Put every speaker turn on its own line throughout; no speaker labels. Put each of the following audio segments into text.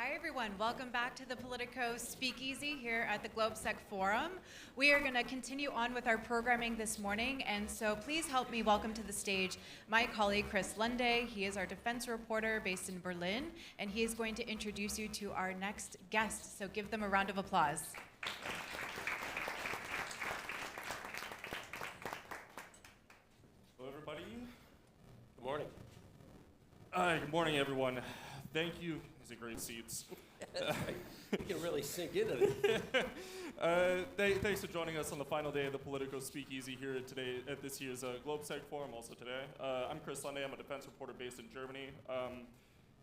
Hi everyone, welcome back to the Politico Speakeasy here at the GlobeSec Forum. We are going to continue on with our programming this morning, and so please help me welcome to the stage my colleague Chris Lunde. He is our defense reporter based in Berlin, and he is going to introduce you to our next guest, so give them a round of applause.
Hello everybody.
Good morning.
Good morning everyone. Thank you. These are great seats.
You can really sink into it.
Thanks for joining us on the final day of the Politico Speakeasy here today at this year's GlobeSec Forum also today. I'm Chris Lunde. I'm a defense reporter based in Germany.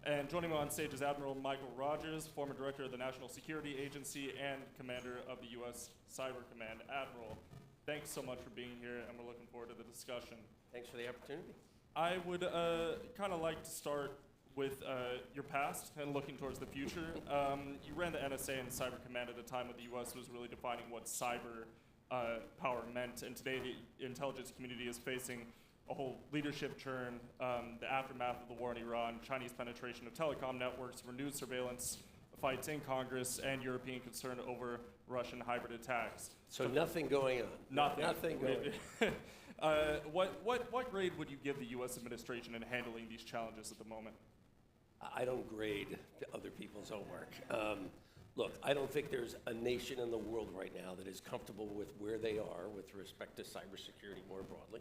And joining me on stage is Admiral Michael Rogers, former director of the National Security Agency and commander of the U.S. Cyber Command. Admiral, thanks so much for being here, and we're looking forward to the discussion.
Thanks for the opportunity.
I would kind of like to start with your past and looking towards the future. You ran the NSA and Cyber Command at a time when the U.S. was really defining what cyber power meant, and today the intelligence community is facing a whole leadership churn, the aftermath of the war in Iran, Chinese penetration of telecom networks, renewed surveillance fights in Congress, and European concern over Russian hybrid attacks.
So nothing going on.
Nothing
going on.
What grade would you give the U.S. administration in handling these challenges at the moment?
I don't grade other people's homework. Look, I don't think there's a nation in the world right now that is comfortable with where they are with respect to cybersecurity more broadly.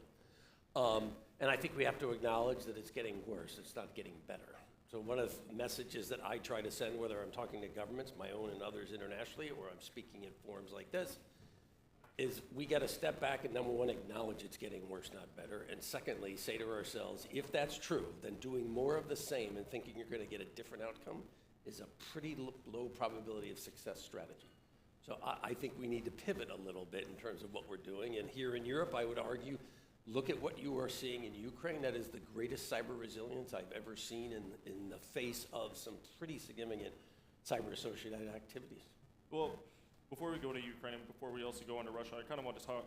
And I think we have to acknowledge that it's getting worse. It's not getting better. So one of the messages that I try to send, whether I'm talking to governments, my own and others internationally, or I'm speaking in forums like this, is we got to step back and, number one, acknowledge it's getting worse, not better. And secondly, say to ourselves, if that's true, then doing more of the same and thinking you're going to get a different outcome is a pretty low probability of success strategy. So I think we need to pivot a little bit in terms of what we're doing. And here in Europe, I would argue, look at what you are seeing in Ukraine. That is the greatest cyber resilience I've ever seen in the face of some pretty significant cyber-associated activities.
Well, before we go to Ukraine and before we also go into Russia, I kind of want to talk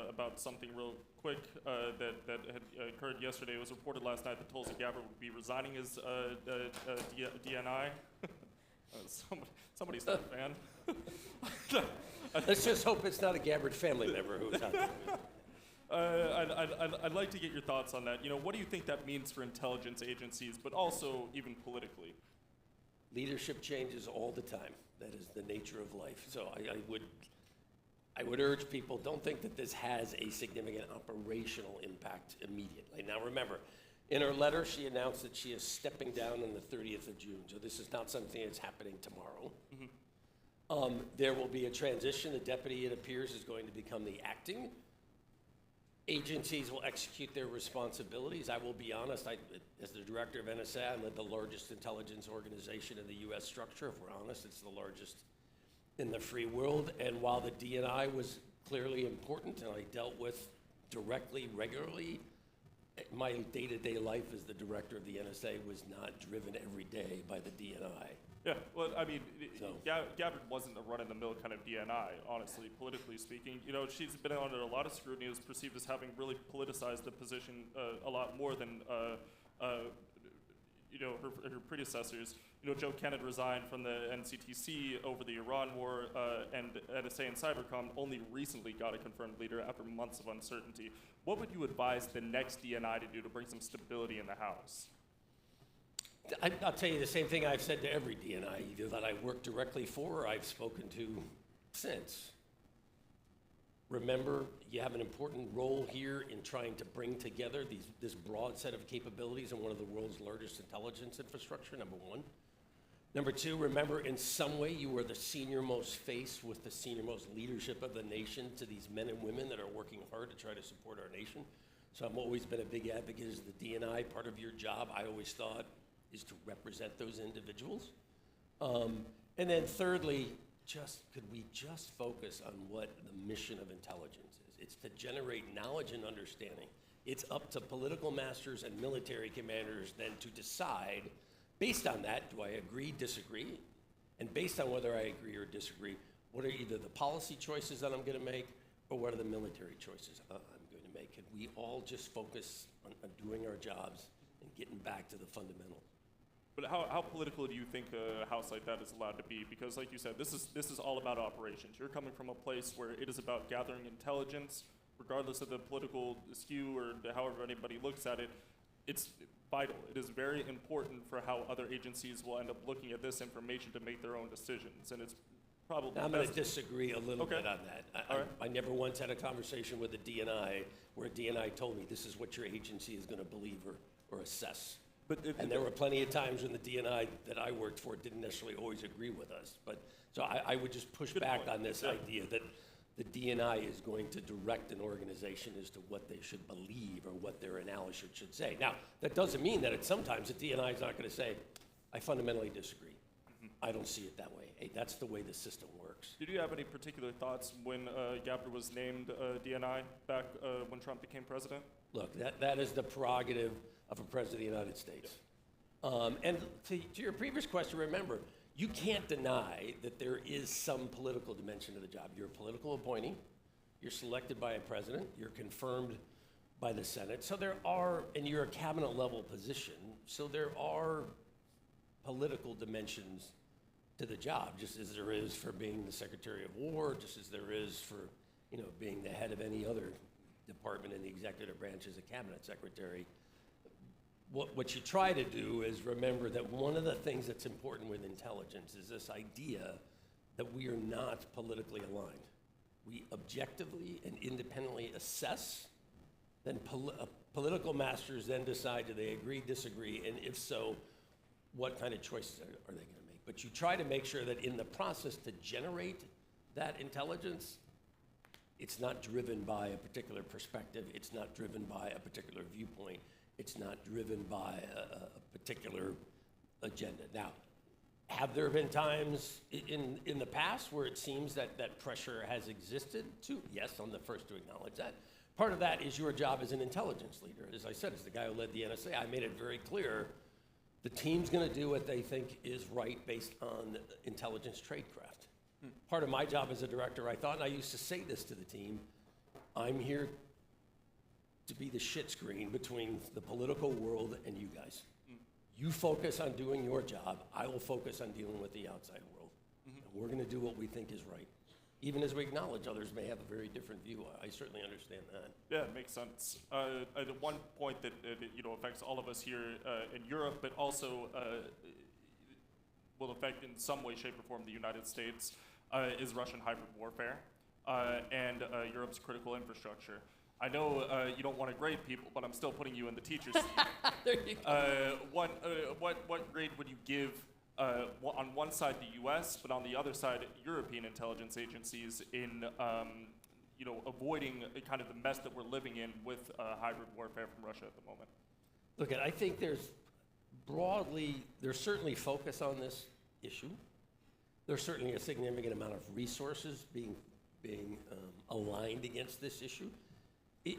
about something real quick that had occurred yesterday. It was reported last night that Tulsi Gabbard would be resigning his DNI. Somebody's not a fan.
Let's just hope it's not a Gabbard family member who's out there.
I'd like to get your thoughts on that. You know, what do you think that means for intelligence agencies, but also even politically?
Leadership changes all the time. That is the nature of life. So I would urge people, don't think that this has a significant operational impact immediately. Now remember, in her letter, she announced that she is stepping down on the 30th of June. So this is not something that's happening tomorrow. Mm-hmm. There will be a transition. The deputy, it appears, is going to become the acting. Agencies will execute their responsibilities. I will be honest, as the director of NSA, I led the largest intelligence organization in the U.S. structure. If we're honest, it's the largest in the free world. And while the DNI was clearly important and I dealt with directly, regularly, my day-to-day life as the director of the NSA was not driven every day by the DNI.
Yeah, well, I mean, Gabbard wasn't a run-of-the-mill kind of DNI, honestly, politically speaking. You know, she's been under a lot of scrutiny, is perceived as having really politicized the position a lot more than, you know, her predecessors. You know, Joe Kennedy resigned from the NCTC over the Iran war, and NSA and Cybercom only recently got a confirmed leader after months of uncertainty. What would you advise the next DNI to do to bring some stability in the House?
I'll tell you the same thing I've said to every DNI, either that I work directly for or I've spoken to since. Remember, you have an important role here in trying to bring together this broad set of capabilities in one of the world's largest intelligence infrastructure, number one. Number two, remember, in some way, you are the senior-most face with the senior-most leadership of the nation to these men and women that are working hard to try to support our nation. So I've always been a big advocate as the DNI. Part of your job, I always thought, is to represent those individuals. And then thirdly, could we just focus on what the mission of intelligence is? It's to generate knowledge and understanding. It's up to political masters and military commanders then to decide, based on that, do I agree, disagree? And based on whether I agree or disagree, what are either the policy choices that I'm going to make or what are the military choices I'm going to make? And we all just focus on doing our jobs and getting back to the fundamentals.
But how political do you think a house like that is allowed to be? Because, like you said, this is all about operations. You're coming from a place where it is about gathering intelligence, regardless of the political skew or however anybody looks at it. It's vital. It is very important for how other agencies will end up looking at this information to make their own decisions, and it's probably.
I'm going to disagree a little bit on that.
All right.
I never once had a conversation with a DNI where a DNI told me this is what your agency is going to believe or assess. And there were plenty of times when the DNI that I worked for didn't necessarily always agree with us. But so I would just push back on this idea that the DNI is going to direct an organization as to what they should believe or what their analysis should say. Now, that doesn't mean that sometimes the DNI is not going to say, I fundamentally disagree. I don't see it that way. Hey, that's the way the system works.
Did you have any particular thoughts when Gabler was named DNI back when Trump became president?
Look, that is the prerogative of a president of the United States. And to your previous question, remember, you can't deny that there is some political dimension to the job. You're a political appointee. You're selected by a president. You're confirmed by the Senate. So there are, and you're a cabinet level position, so there are political dimensions to the job, just as there is for being the Secretary of War, just as there is for, being the head of any other department in the executive branch as a cabinet secretary. What you try to do is remember that one of the things that's important with intelligence is this idea that we are not politically aligned. We objectively and independently assess, then political masters then decide, do they agree, disagree, and if so, what kind of choices are they going to make? But you try to make sure that in the process to generate that intelligence, it's not driven by a particular perspective, it's not driven by a particular viewpoint, it's not driven by a particular agenda. Now, have there been times in the past where it seems that pressure has existed too? Yes, I'm the first to acknowledge that. Part of that is your job as an intelligence leader. As I said, as the guy who led the NSA, I made it very clear the team's going to do what they think is right based on intelligence tradecraft. Part of my job as a director, I thought, and I used to say this to the team, I'm here to be the shit screen between the political world and you guys. You focus on doing your job, I will focus on dealing with the outside world. And we're going to do what we think is right. Even as we acknowledge others may have a very different view. I certainly understand that.
Yeah, it makes sense. One point that affects all of us here in Europe, but also will affect in some way, shape, or form the United States, is Russian hybrid warfare and Europe's critical infrastructure. I know you don't want to grade people, but I'm still putting you in the teacher's seat.
There you go.
What grade would you give on one side the U.S., but on the other side European intelligence agencies in avoiding kind of the mess that we're living in with hybrid warfare from Russia at the moment?
Look, I think there's certainly focus on this issue. There's certainly a significant amount of resources being aligned against this issue.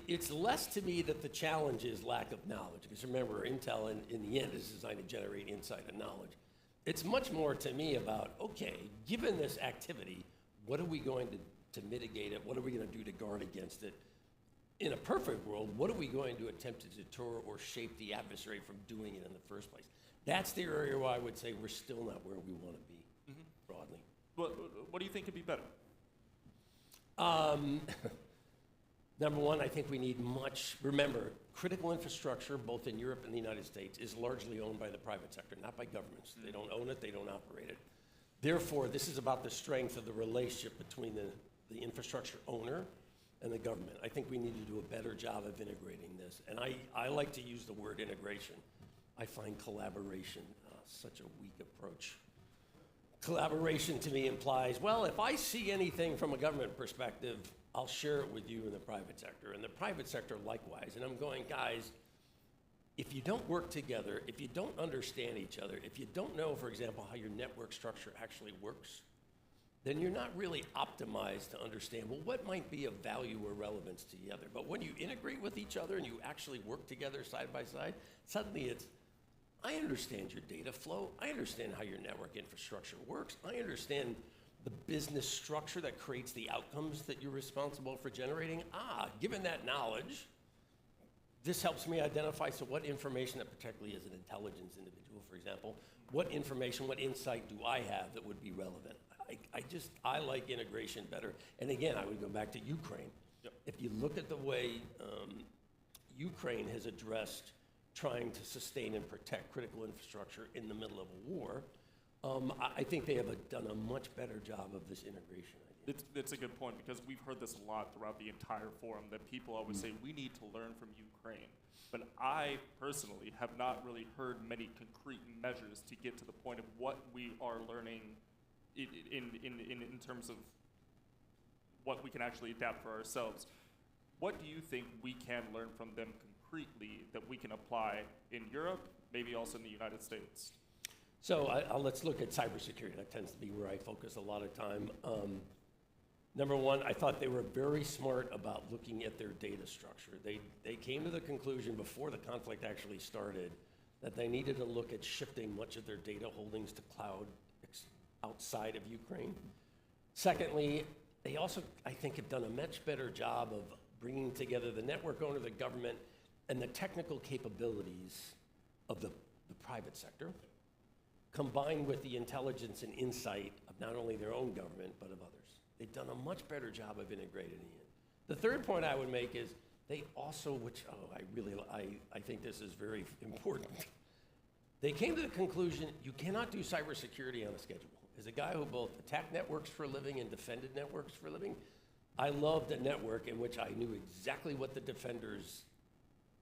It's less to me that the challenge is lack of knowledge, because remember, Intel in the end is designed to generate insight and knowledge. It's much more to me about, okay, given this activity, what are we going to mitigate it? What are we going to do to guard against it? In a perfect world, what are we going to attempt to deter or shape the adversary from doing it in the first place? That's the area where I would say we're still not where we want to be, broadly.
What do you think could be better?
Number one, I think we need remember, critical infrastructure, both in Europe and the United States, is largely owned by the private sector, not by governments. They don't own it, they don't operate it. Therefore, this is about the strength of the relationship between the infrastructure owner and the government. I think we need to do a better job of integrating this. And I like to use the word integration. I find collaboration such a weak approach. Collaboration to me implies, well, if I see anything from a government perspective, I'll share it with you in the private sector, and the private sector likewise. And I'm going, guys, if you don't work together, if you don't understand each other, if you don't know, for example, how your network structure actually works, then you're not really optimized to understand, well, what might be of value or relevance to the other. But when you integrate with each other and you actually work together side by side, suddenly it's, I understand your data flow, I understand how your network infrastructure works, I understand the business structure that creates the outcomes that you're responsible for generating. Given that knowledge, This helps me identify, so what information, that particularly as an intelligence individual, for example, what information, what insight do I have that would be relevant? I like integration better. And again, I would go back to Ukraine.
Yep.
If you look at the way Ukraine has addressed trying to sustain and protect critical infrastructure in the middle of a war, I think they have done a much better job of this integration idea.
It's a good point, because we've heard this a lot throughout the entire forum, that people always say, we need to learn from Ukraine. But I personally have not really heard many concrete measures to get to the point of what we are learning in terms of what we can actually adapt for ourselves. What do you think we can learn from them concretely that we can apply in Europe, maybe also in the United States?
So let's look at cybersecurity. That tends to be where I focus a lot of time. Number one, I thought they were very smart about looking at their data structure. They came to the conclusion before the conflict actually started that they needed to look at shifting much of their data holdings to cloud outside of Ukraine. Secondly, they also, I think, have done a much better job of bringing together the network owner, the government, and the technical capabilities of the private sector, combined with the intelligence and insight of not only their own government, but of others. They've done a much better job of integrating it in. The third point I would make is they also, I think this is very important. They came to the conclusion you cannot do cybersecurity on a schedule. As a guy who both attacked networks for a living and defended networks for a living, I loved a network in which I knew exactly what the defender's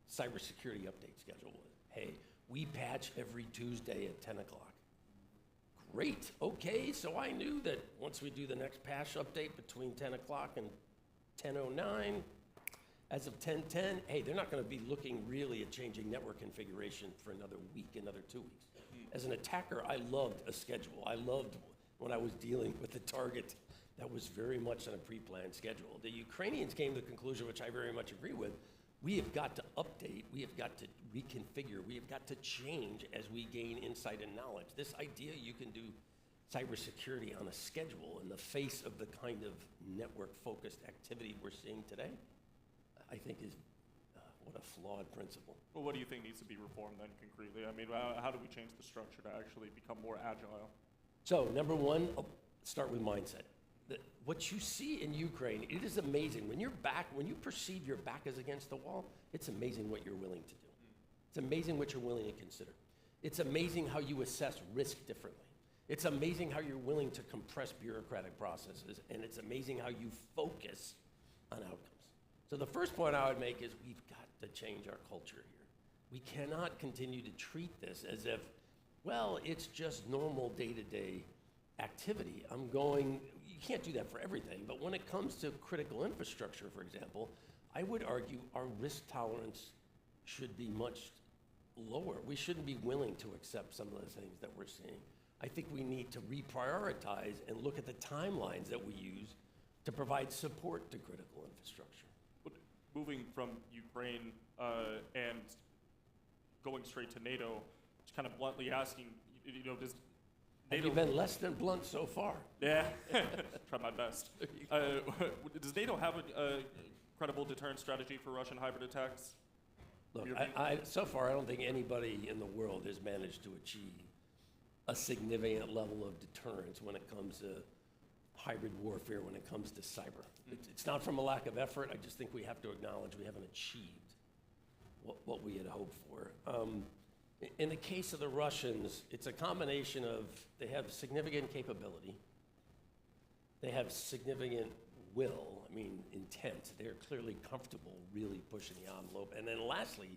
cybersecurity update schedule was. Hey, we patch every Tuesday at 10 o'clock. Great, okay, so I knew that once we do the next patch update between 10 o'clock and 10:09, as of 10:10, hey, they're not gonna be looking really at changing network configuration for another week, another 2 weeks. As an attacker, I loved a schedule. I loved when I was dealing with the target that was very much on a pre-planned schedule. The Ukrainians came to the conclusion, which I very much agree with, we have got to update, we have got to reconfigure, we have got to change as we gain insight and knowledge. This idea you can do cybersecurity on a schedule in the face of the kind of network-focused activity we're seeing today, I think is what a flawed principle.
Well, what do you think needs to be reformed then concretely? I mean, how do we change the structure to actually become more agile?
So number one, I'll start with mindset. What you see in Ukraine, it is amazing. When you perceive your back is against the wall, it's amazing what you're willing to do. It's amazing what you're willing to consider. It's amazing how you assess risk differently. It's amazing how you're willing to compress bureaucratic processes, and it's amazing how you focus on outcomes. So the first point I would make is we've got to change our culture here. We cannot continue to treat this as if, well, it's just normal day-to-day activity. You can't do that for everything, but when it comes to critical infrastructure, for example, I would argue our risk tolerance should be much lower. We shouldn't be willing to accept some of the things that we're seeing. I think we need to reprioritize and look at the timelines that we use to provide support to critical infrastructure.
Moving from Ukraine and going straight to NATO, just kind of bluntly asking, does NATO...
Have you been less than blunt so far?
Yeah, try my best. Does NATO have a credible deterrent strategy for Russian hybrid attacks?
Look, so far I don't think anybody in the world has managed to achieve a significant level of deterrence when it comes to hybrid warfare, when it comes to cyber. It's not from a lack of effort. I just think we have to acknowledge we haven't achieved what we had hoped for. In the case of the Russians, it's a combination of they have significant capability, they have significant will, intent. They're clearly comfortable really pushing the envelope. And then lastly,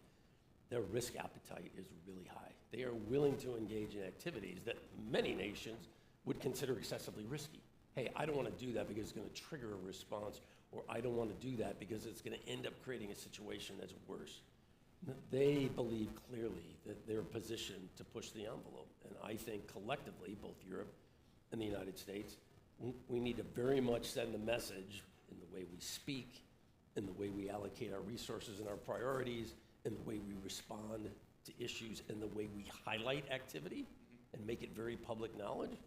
their risk appetite is really high. They are willing to engage in activities that many nations would consider excessively risky. Hey, I don't want to do that because it's going to trigger a response, or I don't want to do that because it's going to end up creating a situation that's worse. They believe clearly that they're positioned to push the envelope. And I think collectively, both Europe and the United States, we need to very much send the message in the way we speak, in the way we allocate our resources and our priorities, in the way we respond to issues, in the way we highlight activity and make it very public knowledge.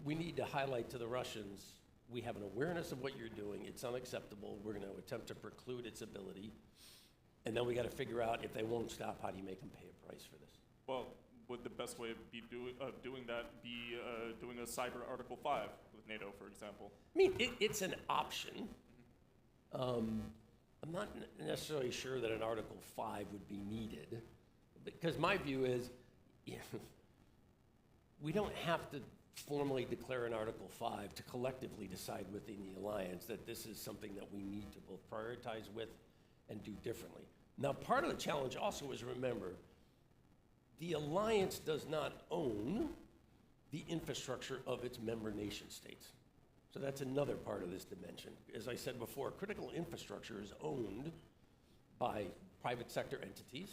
We need to highlight to the Russians, we have an awareness of what you're doing, it's unacceptable, we're going to attempt to preclude its ability And then we got to figure out if they won't stop, how do you make them pay a price for this?
Well, would the best way of doing that be doing a cyber Article 5 with NATO, for example?
I mean, it's an option. I'm not necessarily sure that an Article 5 would be needed, because my view is we don't have to formally declare an Article 5 to collectively decide within the alliance that this is something that we need to both prioritize with and do differently. Now, part of the challenge also is, remember, the alliance does not own the infrastructure of its member nation states. So that's another part of this dimension. As I said before, critical infrastructure is owned by private sector entities,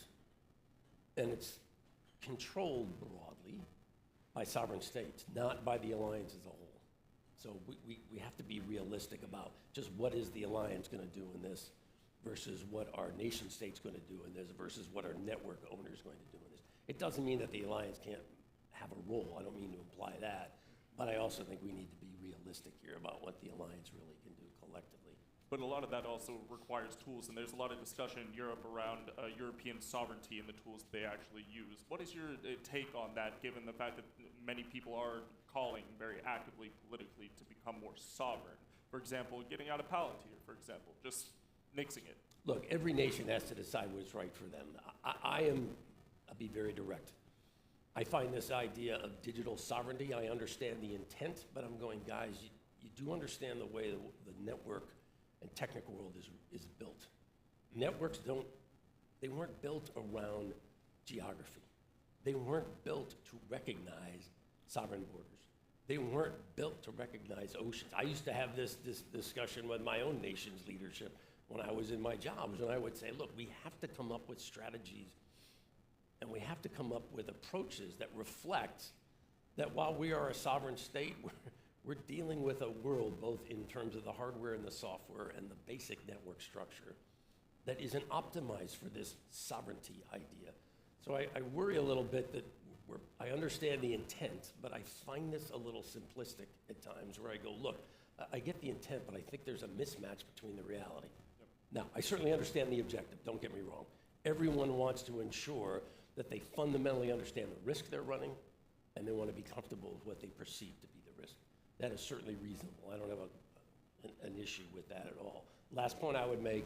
and it's controlled broadly by sovereign states, not by the alliance as a whole. So we have to be realistic about just what is the alliance going to do in this versus what our nation state's going to do in this versus what our network owner is going to do in this. It doesn't mean that the alliance can't have a role. I don't mean to imply that. But I also think we need to be realistic here about what the alliance really can do collectively.
But a lot of that also requires tools, and there's a lot of discussion in Europe around European sovereignty and the tools they actually use. What is your take on that, given the fact that many people are calling very actively politically to become more sovereign? For example, getting out of Palantir, for example, just nixing it.
Look, every nation has to decide what's right for them. I'll be very direct. I find this idea of digital sovereignty, I understand the intent, but I'm going, guys, you do understand the way the network and technical world is built. Networks they weren't built around geography. They weren't built to recognize sovereign borders. They weren't built to recognize oceans. I used to have this discussion with my own nation's leadership when I was in my jobs, and I would say, look, we have to come up with strategies and we have to come up with approaches that reflect that while we are a sovereign state, we're dealing with a world, both in terms of the hardware and the software and the basic network structure, that isn't optimized for this sovereignty idea. So I worry a little bit that I understand the intent, but I find this a little simplistic at times where I go, look, I get the intent, but I think there's a mismatch between the reality. Yep. Now, I certainly understand the objective, don't get me wrong. Everyone wants to ensure that they fundamentally understand the risk they're running, and they want to be comfortable with what they perceive to be the risk. That is certainly reasonable. I don't have an issue with that at all. Last point I would make,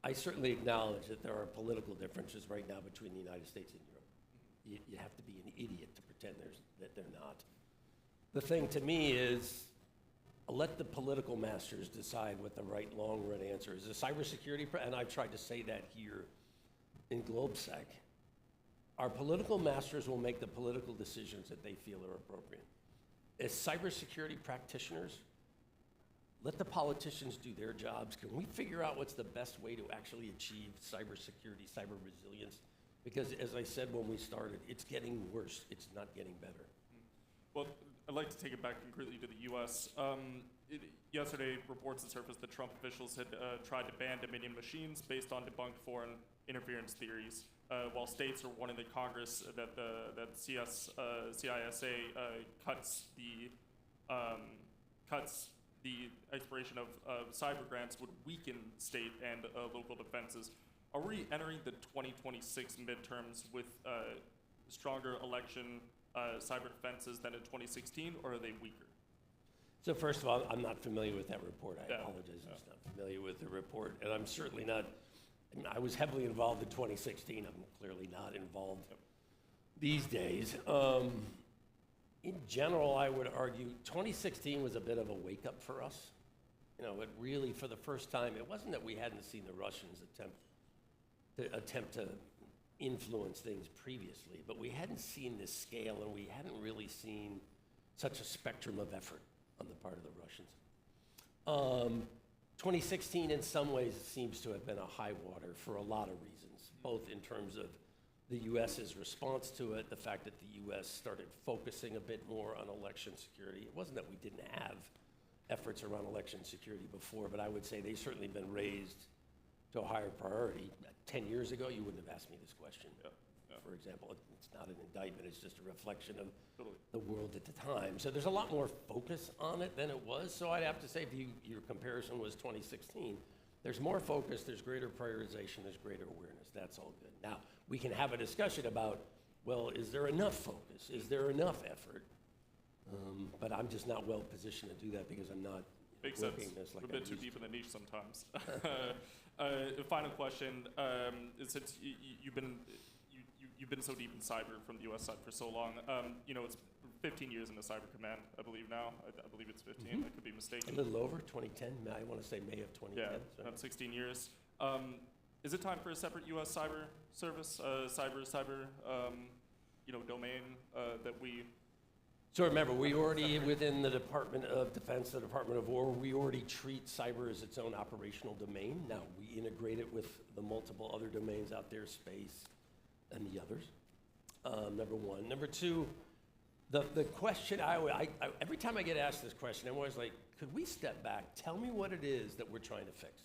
I certainly acknowledge that there are political differences right now between the United States and Europe. You have to be an idiot to pretend that they're not. The thing to me is, let the political masters decide what the right long-run answer is. The cybersecurity, and I've tried to say that here in GlobeSec, our political masters will make the political decisions that they feel are appropriate. As cybersecurity practitioners, let the politicians do their jobs. Can we figure out what's the best way to actually achieve cybersecurity, cyber resilience? Because as I said when we started, it's getting worse, it's not getting better.
Well, I'd like to take it back concretely to the U.S. Yesterday, reports had surfaced that Trump officials had tried to ban Dominion machines based on debunked foreign interference theories, while states are wanting that Congress, that CISA cuts the expiration of cyber grants would weaken state and local defenses. Are we entering the 2026 midterms with stronger election cyber defenses than in 2016, or are they weaker?
So first of all, I'm not familiar with that report. I apologize,
Yeah.
I'm just not familiar with the report, and I'm certainly not. I was heavily involved in 2016. I'm clearly not involved these days. In general, I would argue 2016 was a bit of a wake-up for us. You know, it really, for the first time, it wasn't that we hadn't seen the Russians attempt to influence things previously, but we hadn't seen this scale, and we hadn't really seen such a spectrum of effort on the part of the Russians. 2016, in some ways, seems to have been a high water for a lot of reasons, both in terms of the U.S.'s response to it, the fact that the U.S. started focusing a bit more on election security. It wasn't that we didn't have efforts around election security before, but I would say they've certainly been raised to a higher priority. 10 years ago, you wouldn't have asked me this question. For example, it's not an indictment, it's just a reflection of the world at the time. So there's a lot more focus on it than it was. So I'd have to say, if your comparison was 2016, There's more focus, there's greater prioritization, there's greater awareness. That's all good. Now, we can have a discussion about, well, is there enough focus? Is there enough effort? But I'm just not well positioned to do that because I'm not
Makes
working
sense.
this like
We're a bit
I
too
used
deep
to.
in the niche sometimes. Final question: since you've been so deep in cyber from the U.S. side for so long, it's 15 years in the cyber command, I believe now. I believe it's 15. I could be
A
mistaken.
little over, 2010, I want to say May of 2010.
Yeah,
so.
about 16 years. Is it time for a separate U.S. cyber service, domain that we?
So remember, we already, within the Department of Defense, the Department of War, we already treat cyber as its own operational domain. Now, we integrate it with the multiple other domains out there, space and the others, number one. Number two, the question, every time I get asked this question, I'm always like, could we step back? Tell me what it is that we're trying to fix.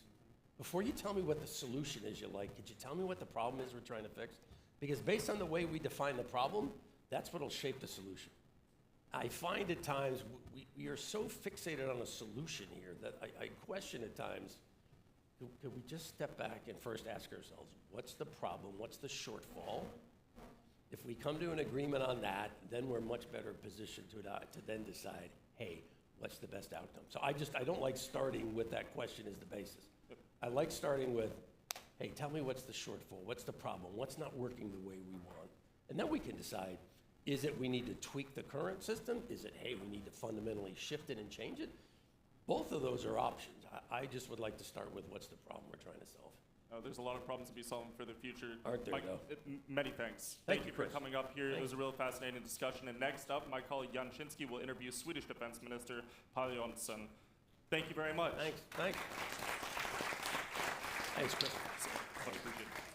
Before you tell me what the solution is you like, could you tell me what the problem is we're trying to fix? Because based on the way we define the problem, that's what'll shape the solution. I find at times we are so fixated on a solution here that I question at times, could we just step back and first ask ourselves, what's the problem? What's the shortfall? If we come to an agreement on that, then we're much better positioned to then decide, hey, what's the best outcome? So I don't like starting with that question as the basis. I like starting with, hey, tell me what's the shortfall? What's the problem? What's not working the way we want? And then we can decide, is it we need to tweak the current system? Is it, hey, we need to fundamentally shift it and change it? Both of those are options. I just would like to start with what's the problem we're trying to solve.
There's a lot of problems to be solved for the future.
Aren't there,
Mike,
though?
Many thanks.
Thank
Thank you
you,
for
Chris.
coming up here. It
Thanks.
was a real fascinating discussion. And next up, my colleague Jan Shinsky will interview Swedish Defense Minister Palle Jonsson. Thank you very much.
Thanks. Thanks, Chris.
Much appreciated.